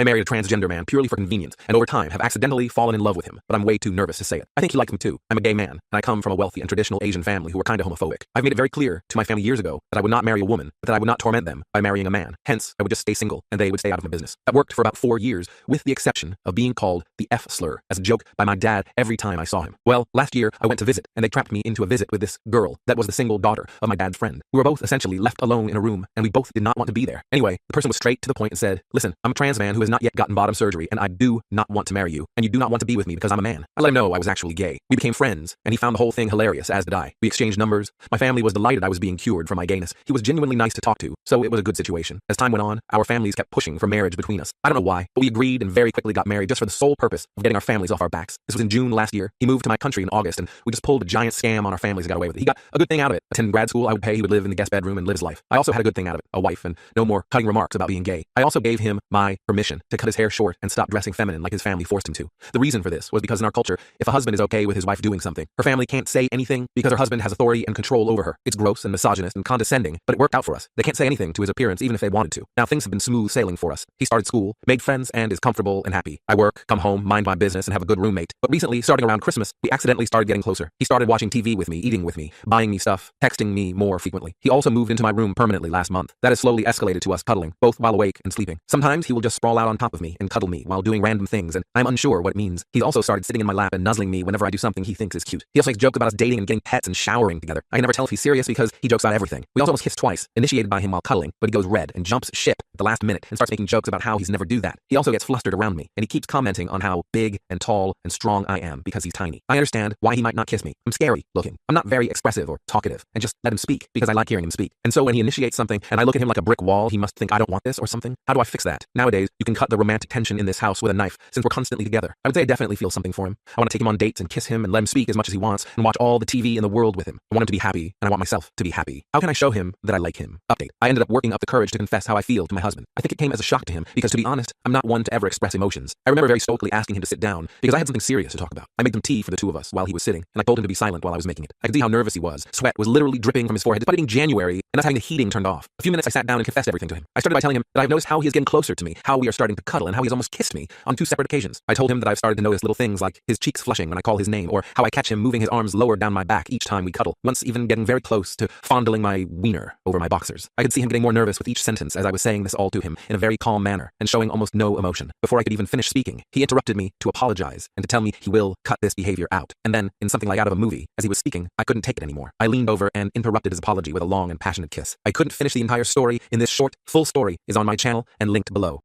I married a transgender man purely for convenience, and over time have accidentally fallen in love with him, but I'm way too nervous to say it. I think he likes me too. I'm a gay man, and I come from a wealthy and traditional Asian family who are kinda homophobic. I've made it very clear to my family years ago that I would not marry a woman, but that I would not torment them by marrying a man. Hence, I would just stay single, and they would stay out of my business. That worked for about 4 years, with the exception of being called the F slur as a joke by my dad every time I saw him. Well, last year I went to visit, and they trapped me into a visit with this girl that was the single daughter of my dad's friend. We were both essentially left alone in a room, and we both did not want to be there. Anyway, the person was straight to the point and said, "Listen, I'm a trans man who has not yet gotten bottom surgery, and I do not want to marry you, and you do not want to be with me because I'm a man." I let him know I was actually gay. We became friends, and he found the whole thing hilarious, as did I. We exchanged numbers. My family was delighted I was being cured from my gayness. He was genuinely nice to talk to, so it was a good situation. As time went on, our families kept pushing for marriage between us. I don't know why, but we agreed and very quickly got married just for the sole purpose of getting our families off our backs. This was in June last year. He moved to my country in August, and we just pulled a giant scam on our families and got away with it. He got a good thing out of it. Attending grad school, I would pay. He would live in the guest bedroom and live his life. I also had a good thing out of it, a wife, and no more cutting remarks about being gay. I also gave him my permission to cut his hair short and stop dressing feminine like his family forced him to. The reason for this was because in our culture, if a husband is okay with his wife doing something, her family can't say anything because her husband has authority and control over her. It's gross and misogynist and condescending, but it worked out for us. They can't say anything to his appearance even if they wanted to. Now things have been smooth sailing for us. He started school, made friends, and is comfortable and happy. I work, come home, mind my business, and have a good roommate. But recently, starting around Christmas, we accidentally started getting closer. He started watching TV with me, eating with me, buying me stuff, texting me more frequently. He also moved into my room permanently last month. That has slowly escalated to us cuddling, both while awake and sleeping. Sometimes he will just sprawl out on top of me and cuddle me while doing random things, and I'm unsure what it means. He's also started sitting in my lap and nuzzling me whenever I do something he thinks is cute. He also makes jokes about us dating and getting pets and showering together. I can never tell if he's serious because he jokes about everything. We also almost kissed twice, initiated by him while cuddling, but he goes red and jumps ship at the last minute and starts making jokes about how he's never do that. He also gets flustered around me, and he keeps commenting on how big and tall and strong I am because he's tiny. I understand why he might not kiss me. I'm scary looking. I'm not very expressive or talkative, and just let him speak because I like hearing him speak. And so when he initiates something and I look at him like a brick wall, he must think I don't want this or something. How do I fix that? Nowadays, you can cut the romantic tension in this house with a knife since we're constantly together. I would say I definitely feel something for him. I want to take him on dates and kiss him and let him speak as much as he wants and watch all the TV in the world with him. I want him to be happy, and I want myself to be happy. How can I show him that I like him? Update. I ended up working up the courage to confess how I feel to my husband. I think it came as a shock to him because, to be honest, I'm not one to ever express emotions. I remember very stoically asking him to sit down because I had something serious to talk about. I made them tea for the two of us while he was sitting, and I told him to be silent while I was making it. I could see how nervous he was. Sweat was literally dripping from his forehead despite it being January and us having the heating turned off. A few minutes I sat down and confessed everything to him. I started by telling him that I've noticed how he is getting closer to me, how we are starting to cuddle, and how he's almost kissed me on 2 separate occasions. I told him that I've started to notice little things like his cheeks flushing when I call his name, or how I catch him moving his arms lower down my back each time we cuddle, once even getting very close to fondling my wiener over my boxers. I could see him getting more nervous with each sentence as I was saying this all to him in a very calm manner and showing almost no emotion. Before I could even finish speaking, he interrupted me to apologize and to tell me he will cut this behavior out. And then, in something like out of a movie, as he was speaking, I couldn't take it anymore. I leaned over and interrupted his apology with a long and passionate kiss. I couldn't finish the entire story in this short, full story is on my channel and linked below.